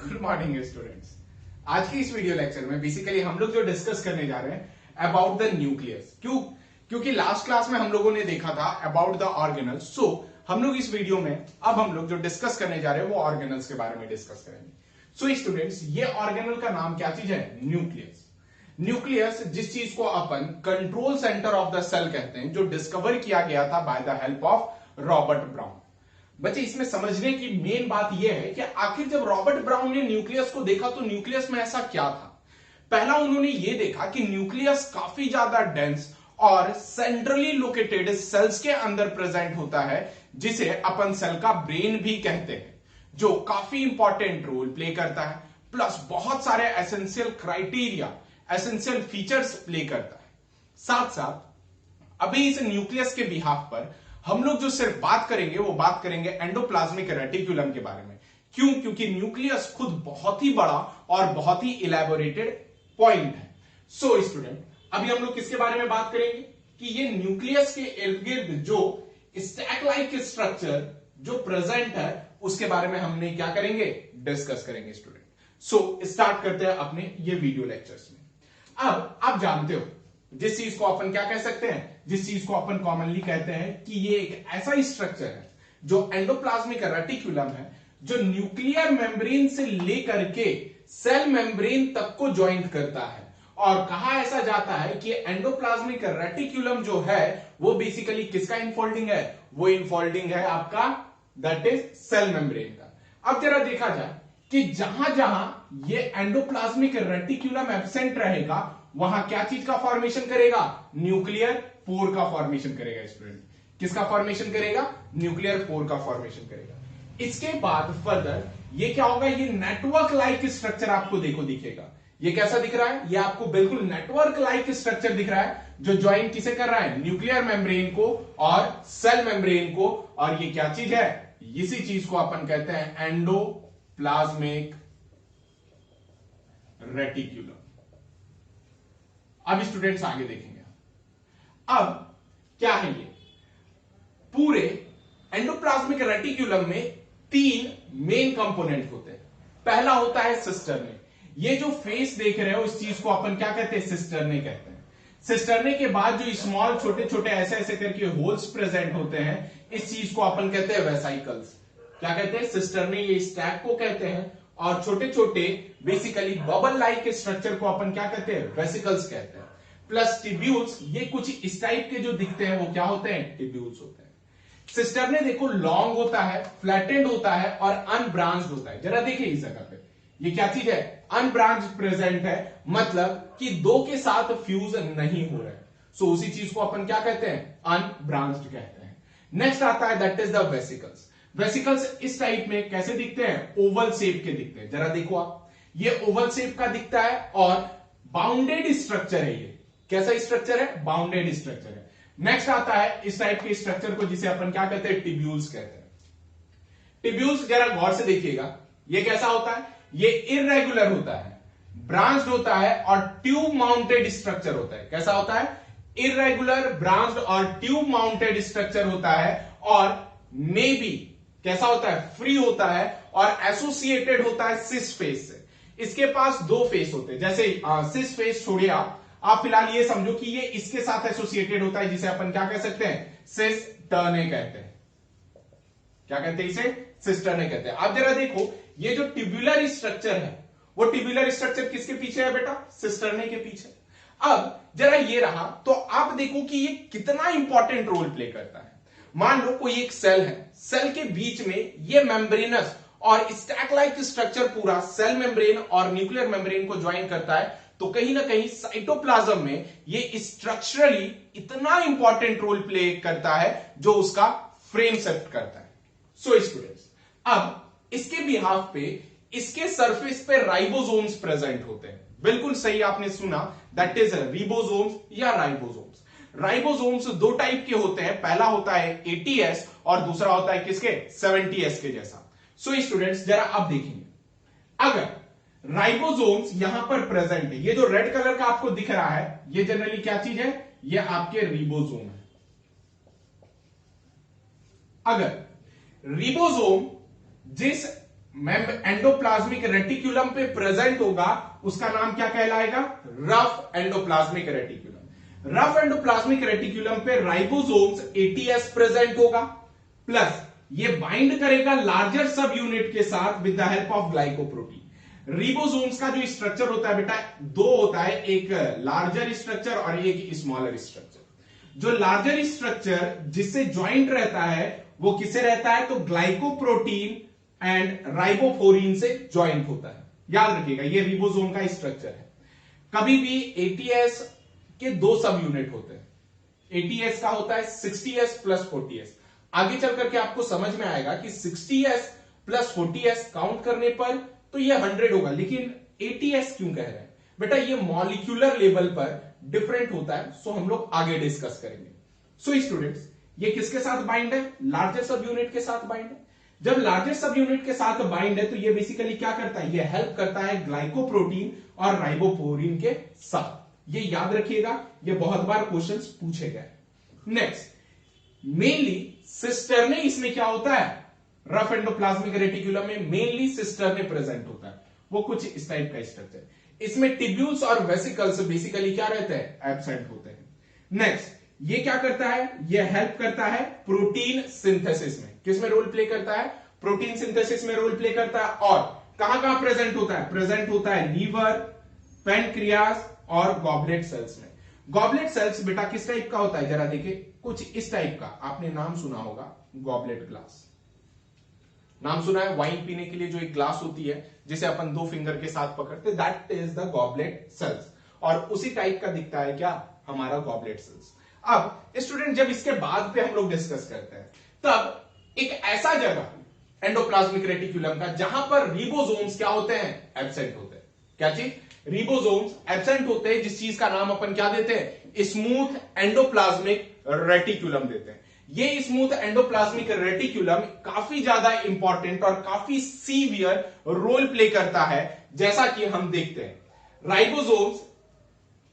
Good morning students. आज की इस वीडियो लेक्चर में बेसिकली हम लोग जो डिस्कस करने जा रहे हैं अबाउट द न्यूक्लियस। क्योंकि लास्ट क्लास में हम लोगों ने देखा था अबाउट द ऑर्गेनल्स। सो हम लोग इस वीडियो में अब हम लोग जो डिस्कस करने जा रहे हैं वो ऑर्गेनल्स के बारे में डिस्कस करेंगे। सो स्टूडेंट्स, ये ऑर्गेनल का नाम क्या चीज है? न्यूक्लियस। न्यूक्लियस जिस चीज को अपन control centre of the cell कहते हैं, जो डिस्कवर किया गया था by the help of Robert Brown. बच्चे, इसमें समझने की मेन बात यह है कि आखिर जब रॉबर्ट ब्राउन ने न्यूक्लियस को देखा तो न्यूक्लियस में ऐसा क्या था। पहला उन्होंने यह देखा कि न्यूक्लियस काफी ज्यादा डेंस और सेंट्रली लोकेटेड सेल्स के अंदर प्रेजेंट होता है, जिसे अपन सेल का ब्रेन भी कहते हैं, जो काफी इंपॉर्टेंट रोल प्ले करता है, प्लस बहुत सारे essential criteria, essential features play करता है। साथ साथ अभी इस न्यूक्लियस के बिहाफ पर हम लोग जो सिर्फ बात करेंगे वो बात करेंगे एंडोप्लाज्मिक रेटिकुलम के बारे में। क्यों? क्योंकि न्यूक्लियस खुद बहुत ही बड़ा और बहुत ही इलैबोरेटेड पॉइंट है। सो स्टूडेंट, अभी हम लोग किसके बारे में बात करेंगे कि ये न्यूक्लियस के इर्द गिर्द जो स्टैक लाइक स्ट्रक्चर जो प्रेजेंट है उसके बारे में हमने क्या करेंगे? डिस्कस करेंगे स्टूडेंट। सो स्टार्ट करते हैं अपने ये वीडियो लेक्चर्स में। अब आप जानते हो जिस चीज को अपन क्या कह सकते हैं, जिस चीज को अपन कॉमनली कहते हैं कि ये एक ऐसा स्ट्रक्चर है जो एंडोप्लाज्मिक रेटिकुलम है, जो न्यूक्लियर मेम्ब्रेन से लेकर के सेल मेम्ब्रेन तक को ज्वाइंट करता है। और कहा ऐसा जाता है कि एंडोप्लाज्मिक रेटिकुलम जो है वो बेसिकली किसका इनफोल्डिंग है? वो इनफोल्डिंग है आपका, दैट इज सेल मेम्ब्रेन का। अब जरा देखा जाए कि जहां जहां ये एंडोप्लाज्मिक रेटिकुलम एब्सेंट रहेगा वहां क्या चीज का फॉर्मेशन करेगा? न्यूक्लियर पोर का फॉर्मेशन करेगा स्टूडेंट। किसका फॉर्मेशन करेगा? न्यूक्लियर पोर का फॉर्मेशन करेगा। इसके बाद फर्दर ये क्या होगा? ये नेटवर्क लाइक स्ट्रक्चर आपको दिखेगा। ये कैसा दिख रहा है? ये आपको बिल्कुल नेटवर्क लाइक स्ट्रक्चर दिख रहा है, जो ज्वाइन किसे कर रहा है? न्यूक्लियर मेम्ब्रेन को और सेल मेम्ब्रेन को। और ये क्या चीज है? इसी चीज को अपन कहते हैं एंडोप्लाज्मिक रेटिकुलम। अब स्टूडेंट्स आगे देखेंगे। अब क्या है ये? पूरे एंडोप्लाज्मिक रेटिकुलम में तीन मेन कंपोनेंट होते हैं। पहला होता है सिस्टर्ने। ये जो फेस देख रहे हो इस चीज को अपन क्या कहते हैं? सिस्टर्ने कहते हैं। सिस्टर्ने के बाद जो स्मॉल छोटे छोटे ऐसे ऐसे करके होल्स प्रेजेंट होते हैं, इस चीज को अपन कहते हैं वेसाइकल्स। क्या कहते हैं? सिस्टर्ने ये स्टैक को कहते हैं, और छोटे छोटे बेसिकली बबल लाइक स्ट्रक्चर को अपन क्या कहते हैं? वेसिकल्स कहते हैं। प्लस टिब्यूल्स, ये कुछ इस टाइप के जो दिखते हैं वो क्या होते हैं? टिब्यूल्स होते हैं। सिस्टर्ने देखो लॉन्ग होता है, फ्लैटेंड होता है और अनब्रांच्ड होता है। जरा देखिए इस जगह पे ये क्या चीज है? अनब्रांच्ड प्रेजेंट है, मतलब कि दो के साथ फ्यूज नहीं हो रहा है। सो उसी चीज को अपन क्या कहते हैं? अनब्रांच्ड कहते हैं। नेक्स्ट आता है that is the vesicles. Vesicles इस टाइप में कैसे दिखते हैं? ओवल शेप के दिखते हैं। जरा देखो आप, ये ओवल शेप का दिखता है और बाउंडेड स्ट्रक्चर है। ये कैसा स्ट्रक्चर है? बाउंडेड स्ट्रक्चर है। नेक्स्ट आता है इस टाइप के स्ट्रक्चर को जिसे अपन क्या कहते हैं? टिब्यूल्स कहते हैं। टिब्यूल्स जरा गौर से देखिएगा, ये कैसा होता है? ये इररेगुलर होता है, ब्रांच्ड होता है और ट्यूब माउंटेड स्ट्रक्चर होता है। कैसा होता है? इररेगुलर, ब्रांच्ड और ट्यूब माउंटेड स्ट्रक्चर होता है। और मे बी कैसा होता है? फ्री होता है और एसोसिएटेड होता है सिस फेस से। इसके पास दो फेस होते हैं। जैसे सिस फेस छोड़िए आप फिलहाल ये समझो कि ये इसके साथ एसोसिएटेड होता है, जिसे अपन क्या कह सकते हैं? सिस टर्ने कहते हैं। क्या कहते हैं इसे? सिस टर्ने कहते हैं। अब जरा देखो, ये जो ट्यूबुलर स्ट्रक्चर है वो ट्यूबुलर स्ट्रक्चर किसके पीछे है बेटा? सिस टर्ने के पीछे। अब जरा ये रहा, तो आप देखो कि ये कितना इंपॉर्टेंट रोल प्ले करता है। मान लो कोई एक सेल है, सेल के बीच में ये मेम्ब्रेनस और स्टैक लाइक स्ट्रक्चर पूरा सेल मेम्ब्रेन और न्यूक्लियर मेम्ब्रेन को ज्वाइन करता है, तो कहीं ना कहीं साइटोप्लाज्म में ये स्ट्रक्चरली इतना इंपॉर्टेंट रोल प्ले करता है जो उसका फ्रेम सेट करता है। सो स्टूडेंट्स, अब इसके बिहाफ पे इसके सरफेस पे राइबोसोम्स प्रेजेंट होते हैं। बिल्कुल सही आपने सुना, दैट इज रिबोसोम्स या राइबोसोम्स। राइबोसोम्स दो टाइप के होते हैं। पहला होता है एटीएस और दूसरा होता है किसके? 70S के जैसा। सो स्टूडेंट्स, जरा अब देखेंगे, अगर राइबोसोम्स यहां पर प्रेजेंट है, ये जो रेड कलर का आपको दिख रहा है ये जनरली क्या चीज है? ये आपके रिबोसोम है। अगर रिबोसोम जिस एंडोप्लाज्मिक रेटिकुलम पे प्रेजेंट होगा उसका नाम क्या कहलाएगा? Rough endoplasmic reticulum. Rough endoplasmic reticulum पे राइबोसोम्स एटीएस प्रेजेंट होगा, प्लस ये बाइंड करेगा लार्जर सब यूनिट के साथ with the help of glycoprotein. Ribosomes का जो स्ट्रक्चर होता है बेटा दो होता है, एक लार्जर स्ट्रक्चर और एक स्मॉलर स्ट्रक्चर। जो लार्जर स्ट्रक्चर जिससे ज्वाइंट रहता है वो किससे रहता है? तो ग्लाइकोप्रोटीन एंड राइबोफोरिन से ज्वाइंट होता है। याद रखिएगा ये रिबोसोम का स्ट्रक्चर है। कभी भी एटीएस के दो सब यूनिट होते हैं। एटीएस का होता है 60s प्लस 40s। आगे चल करके आपको समझ में आएगा कि 60s प्लस 40s काउंट करने पर तो ये 100 होगा, लेकिन एटीएस क्यों कह रहे हैं बेटा? ये मॉलिक्यूलर लेवल पर डिफरेंट होता है, सो हम लोग आगे डिस्कस करेंगे। सो स्टूडेंट्स ये किसके साथ बाइंड है? लार्जर सब यूनिट के साथ बाइंड है। जब लार्जर सब यूनिट के साथ बाइंड है तो ये बेसिकली क्या करता है? ये हेल्प करता है ग्लाइकोप्रोटीन और राइबोफोरिन के साथ। ये याद रखिएगा, ये बहुत बार क्वेश्चंस पूछे गए। नेक्स्ट, मेनली सिस्टरने इसमें क्या होता है? रफ एंडोप्लाज्मिक रेटिकुलम में मेनली सिस्टरने प्रेजेंट होता है, वो कुछ इस टाइप का स्ट्रक्चर। इसमें टिब्यूल्स और वेसिकल्स बेसिकली क्या रहते हैं? एब्सेंट होते हैं। नेक्स्ट, ये क्या करता है? ये हेल्प करता है प्रोटीन सिंथेसिस में। किस में रोल प्ले करता है? प्रोटीन सिंथेसिस में रोल प्ले करता है। और कहां कहां प्रेजेंट होता है? प्रेजेंट होता है लीवर, पैनक्रियास और गॉबलेट सेल्स में। गॉबलेट सेल्स बेटा किस टाइप का होता है? जरा देखिए, कुछ इस टाइप का। आपने नाम सुना होगा गॉबलेट ग्लास, नाम सुना है? वाइन पीने के लिए जो एक ग्लास होती है जिसे अपन दो फिंगर के साथ पकड़ते, that is the goblet cells. और उसी टाइप का दिखता है क्या? हमारा गॉबलेट सेल्स। अब स्टूडेंट जब इसके बाद पे हम लोग डिस्कस करते हैं तब एक ऐसा जगह एंडोप्लाज्मिक रेटिकुलम का जहां पर रिबोसोम्स क्या होते हैं? एब्सेंट होते हैं। क्या चीज? रिबोसोम्स एब्सेंट होते हैं, जिस चीज का नाम अपन क्या देते हैं? स्मूथ एंडोप्लाज्मिक रेटिकुलम देते हैं। ये स्मूथ एंडोप्लाज्मिक रेटिकुलम काफी ज्यादा इंपॉर्टेंट और काफी सीवियर रोल प्ले करता है, जैसा कि हम देखते हैं। राइबोसोम्स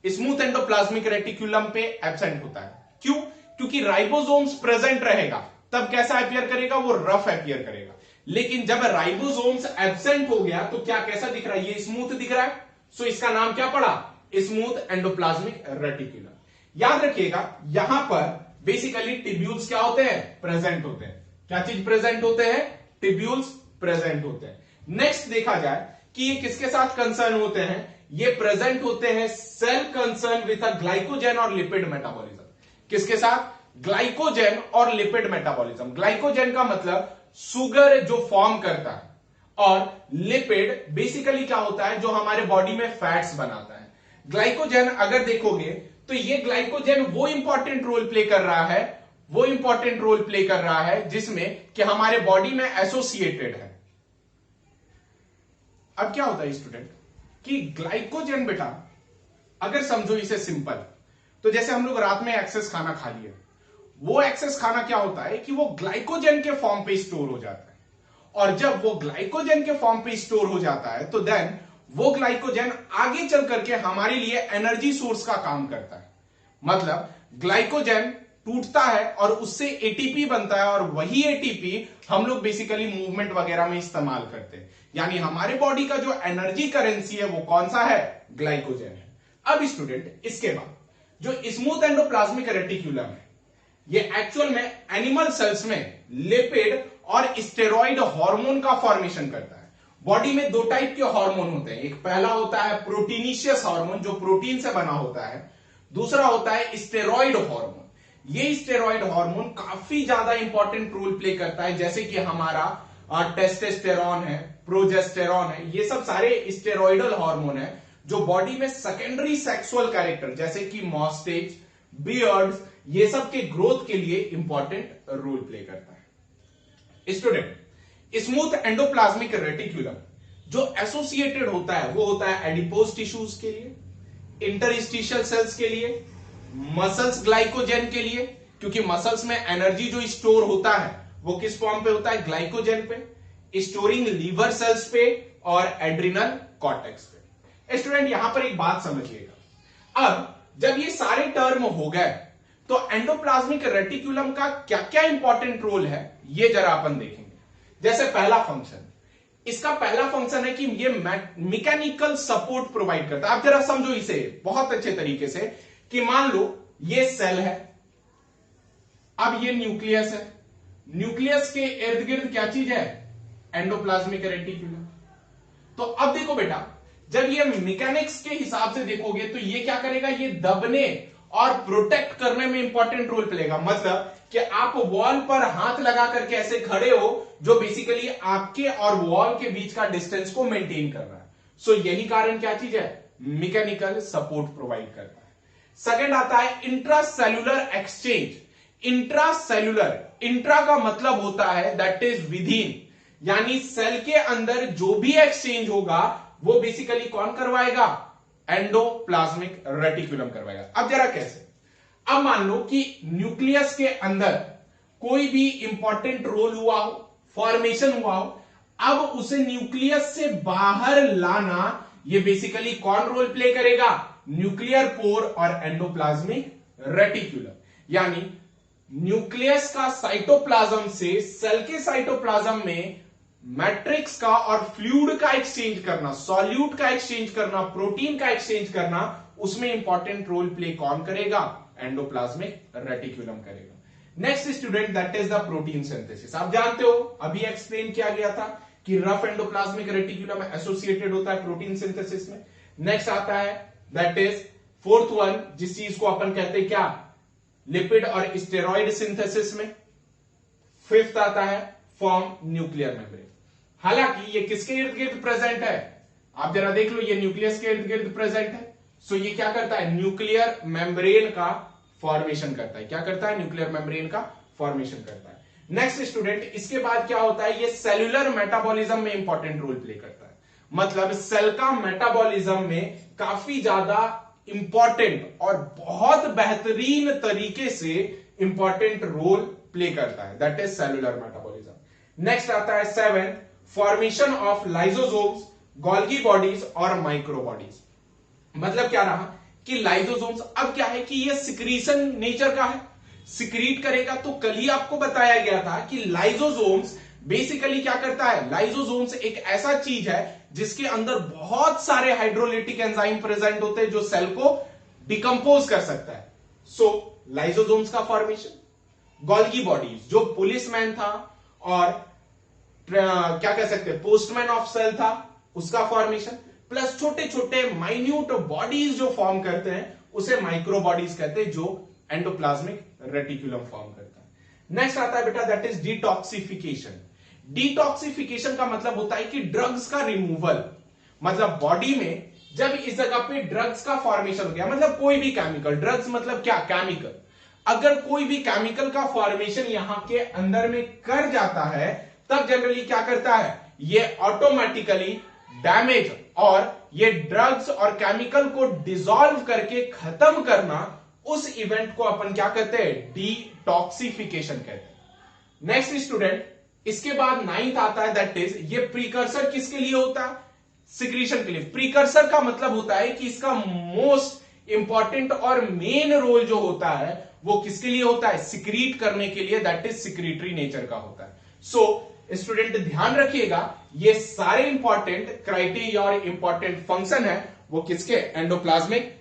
स्मूथ एंडोप्लाज्मिक रेटिकुलम पे एब्सेंट होता है। क्यों? क्योंकि राइबोसोम्स प्रेजेंट रहेगा तब कैसा अपीयर करेगा? वो रफ अपीयर करेगा। लेकिन जब राइबोसोम्स एब्सेंट हो गया तो क्या कैसा दिख रहा है? ये स्मूथ दिख रहा है। सो इसका नाम क्या पड़ा? Smooth endoplasmic reticulum. याद रखिएगा यहां पर बेसिकली टिब्यूल्स क्या होते हैं? प्रेजेंट होते हैं। क्या चीज प्रेजेंट होते हैं? टिब्यूल्स प्रेजेंट होते हैं। नेक्स्ट देखा जाए कि ये किसके साथ कंसर्न होते हैं? ये प्रेजेंट होते हैं cell concern with a glycogen और लिपिड मेटाबॉलिज्म। किसके साथ? ग्लाइकोजन और लिपिड मेटाबॉलिज्म। ग्लाइकोजन का मतलब शुगर जो फॉर्म करता है, और लिपिड बेसिकली क्या होता है? जो हमारे बॉडी में फैट्स बनाता है। ग्लाइकोजन अगर देखोगे तो ये ग्लाइकोजन वो इंपॉर्टेंट रोल प्ले कर रहा है, वो इंपॉर्टेंट रोल प्ले कर रहा है जिसमें कि हमारे बॉडी में एसोसिएटेड है। अब क्या होता है स्टूडेंट कि ग्लाइकोजन बेटा अगर समझो इसे सिंपल, तो जैसे हम लोग रात में एक्सेस खाना खा लिए, वो एक्सेस खाना क्या होता है कि वो ग्लाइकोजन के फॉर्म पे स्टोर हो जाता है। और जब वो ग्लाइकोजन के फॉर्म पे स्टोर हो जाता है तो देन वो ग्लाइकोजन आगे चल करके हमारे लिए एनर्जी सोर्स का काम करता है। मतलब ग्लाइकोजन टूटता है और उससे एटीपी बनता है, और वही एटीपी हम लोग बेसिकली मूवमेंट वगैरह में इस्तेमाल करते हैं। यानी हमारे बॉडी का जो एनर्जी करेंसी है वो कौन सा है? ग्लाइकोजन है। अब स्टूडेंट इसके बाद जो स्मूथ एंडोप्लाज्मिक रेटिकुलम है, ये एक्चुअल में एनिमल सेल्स में लिपिड और स्टेरॉइड हार्मोन का फॉर्मेशन करता है। बॉडी में दो टाइप के हार्मोन होते हैं, एक पहला होता है प्रोटीनिशियस हार्मोन जो प्रोटीन से बना होता है, दूसरा होता है स्टेरॉइड हार्मोन। ये स्टेरॉइड हार्मोन काफी ज्यादा इंपॉर्टेंट रोल प्ले करता है, जैसे कि हमारा टेस्टोस्टेरॉन है, प्रोजेस्टेरॉन है, ये सब सारे स्टेरॉइडल हार्मोन है जो बॉडी में सेकेंडरी सेक्सुअल कैरेक्टर जैसे कि मॉस्टेज, बियर्ड्स, ये सब के ग्रोथ के लिए इंपॉर्टेंट रोल प्ले करता है। स्टूडेंट स्मूथ एंडोप्लाज्मिक रेटिकुलम जो एसोसिएटेड होता है वो होता है एडिपोज टिश्यूज के लिए, इंटरस्टिशियल सेल्स के लिए, मसल्स ग्लाइकोजन के लिए, क्योंकि मसल्स में एनर्जी जो स्टोर होता है वो किस फॉर्म पे होता है? ग्लाइकोजन पे, स्टोरिंग लीवर सेल्स पे और एड्रिनल कॉर्टेक्स पे। स्टूडेंट यहां पर एक बात समझिएगा, अब जब ये सारे टर्म हो गए तो एंडोप्लाज्मिक रेटिकुलम का क्या क्या इंपॉर्टेंट रोल है ये जरा अपन देखेंगे। जैसे पहला फंक्शन, इसका पहला फंक्शन है कि ये मैकेनिकल सपोर्ट प्रोवाइड करता है। आप जरा समझो इसे बहुत अच्छे तरीके से कि मान लो ये सेल है, अब ये न्यूक्लियस है, न्यूक्लियस के इर्द गिर्द क्या चीज है, एंडोप्लाज्मिक रेटिक्यूलम। तो अब देखो बेटा, जब ये मैकेनिक्स के हिसाब से देखोगे तो ये क्या करेगा, ये दबने और प्रोटेक्ट करने में इंपॉर्टेंट रोल प्लेगा। मतलब कि आप वॉल पर हाथ लगा करके ऐसे खड़े हो, जो बेसिकली आपके और वॉल के बीच का डिस्टेंस को मेंटेन कर रहा है। सो यही कारण क्या चीज है, मैकेनिकल सपोर्ट प्रोवाइड करता है। सेकंड आता है इंट्रासेल्यूलर एक्सचेंज। इंट्रासेल्यूलर, इंट्रा का मतलब होता है दैट इज विदिन, यानी सेल के अंदर जो भी एक्सचेंज होगा वो बेसिकली कौन करवाएगा, एंडोप्लाज्मिक रेटिकुलम करवाएगा। अब जरा कैसे, अब मान लो कि न्यूक्लियस के अंदर कोई भी इंपॉर्टेंट रोल हुआ हो, फॉर्मेशन हुआ हो, अब उसे न्यूक्लियस से बाहर लाना, ये बेसिकली कौन रोल प्ले करेगा, न्यूक्लियर पोर और एंडोप्लाज्मिक रेटिकुलम। यानी न्यूक्लियस का साइटोप्लाज्म से सेल के साइटोप्लाज्म में मैट्रिक्स का और फ्लूइड का एक्सचेंज करना, सॉल्यूट का एक्सचेंज करना, प्रोटीन का एक्सचेंज करना, उसमें इंपॉर्टेंट रोल प्ले कौन करेगा, एंडोप्लाज्मिक रेटिकुलम करेगा। Next student, that is the protein synthesis. आप जानते हो अभी एक्सप्लेन किया गया था कि रफ एंडोप्लाज्मिक रेटिकुलम एसोसिएटेड होता है प्रोटीन सिंथेसिस में। नेक्स्ट आता है दैट इज फोर्थ वन, जिस चीज को अपन कहते हैं क्या, लिपिड और स्टेरॉइड सिंथेसिस में। फिफ्थ आता है फॉर्म न्यूक्लियर मेम्ब्रेन। हालांकि ये किसके इर्द गिर्द प्रेजेंट है, आप जरा देख लो, ये न्यूक्लियस के इर्द गिर्द प्रेजेंट है। सो ये क्या करता है, न्यूक्लियर मेम्ब्रेन का फॉर्मेशन करता है। क्या करता है, न्यूक्लियर मेम्ब्रेन का फॉर्मेशन करता है। नेक्स्ट स्टूडेंट, इसके बाद क्या होता है, ये सेल्यूलर मेटाबॉलिज्म में इंपॉर्टेंट रोल प्ले करता है। मतलब सेल का मेटाबॉलिज्म में काफी ज्यादा इंपॉर्टेंट और बहुत बेहतरीन तरीके से इंपॉर्टेंट रोल प्ले करता है, that is cellular metabolism. Next आता है seventh, formation of lysosomes, Golgi bodies और माइक्रोबॉडीज। मतलब क्या रहा कि लाइसोसोम्स अब क्या है कि ये सिक्रीशन नेचर का है, सिक्रीट करेगा। तो कल ही आपको बताया गया था कि लाइसोसोम्स बेसिकली क्या करता है, लाइसोसोम्स एक ऐसा चीज है जिसके अंदर बहुत सारे हाइड्रोलिटिक एंजाइम प्रेजेंट होते हैं जो सेल को डिकंपोज कर सकता है। सो लाइसोसोम्स का फॉर्मेशन, गोल्गी बॉडीज, जो पुलिसमैन था और क्या कह सकते हैं पोस्टमैन ऑफ सेल था, उसका फॉर्मेशन, प्लस छोटे छोटे माइन्यूट बॉडीज जो फॉर्म करते हैं उसे माइक्रो बॉडीज कहते हैं, जो एंडोप्लाज्मिक रेटिकुलम फॉर्म करता है। नेक्स्ट आता है बेटा दैट इज डिटॉक्सिफिकेशन। डिटॉक्सिफिकेशन का मतलब होता है कि ड्रग्स का रिमूवल। मतलब बॉडी में जब इस जगह पे ड्रग्स का फॉर्मेशन हो गया, मतलब कोई भी केमिकल, ड्रग्स मतलब क्या, केमिकल, अगर कोई भी केमिकल का फॉर्मेशन यहां के अंदर में कर जाता है, तब जनरली क्या करता है, ये ऑटोमेटिकली डैमेज और ये ड्रग्स और केमिकल को डिसॉल्व करके खत्म करना, उस इवेंट को अपन क्या कहते हैं, डिटॉक्सिफिकेशन कहते हैं। नेक्स्ट स्टूडेंट, इसके बाद नाइन्थ आता है दैट इज, ये प्रीकर्सर किसके लिए होता है, सिक्रीशन के लिए। प्रीकर्सर का मतलब होता है कि इसका मोस्ट इंपॉर्टेंट और मेन रोल जो होता है वो किसके लिए होता है, सिक्रीट करने के लिए, दैट इज सिक्रीटरी नेचर का होता है। सो स्टूडेंट ध्यान रखिएगा, ये सारे इंपॉर्टेंट क्राइटेरिया और इंपॉर्टेंट फंक्शन है वो किसके, एंडोप्लाज्मिक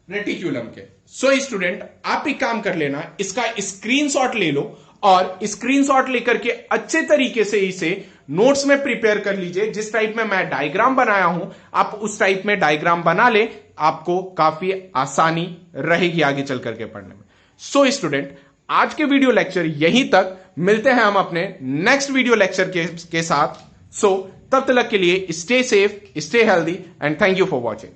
रेटिकुलम के। सो स्टूडेंट आप एक काम कर लेना, इसका स्क्रीनशॉट ले लो और स्क्रीनशॉट लेकर के अच्छे तरीके से इसे नोट्स में प्रिपेयर कर लीजिए। जिस टाइप में मैं डायग्राम बनाया हूं आप उस टाइप में डायग्राम बना ले, आपको काफी आसानी रहेगी आगे चल करके पढ़ने में। सो स्टूडेंट आज के वीडियो लेक्चर यहीं तक, मिलते हैं हम अपने नेक्स्ट वीडियो लेक्चर के साथ। सो तब तक के लिए stay safe, stay healthy and thank you for watching.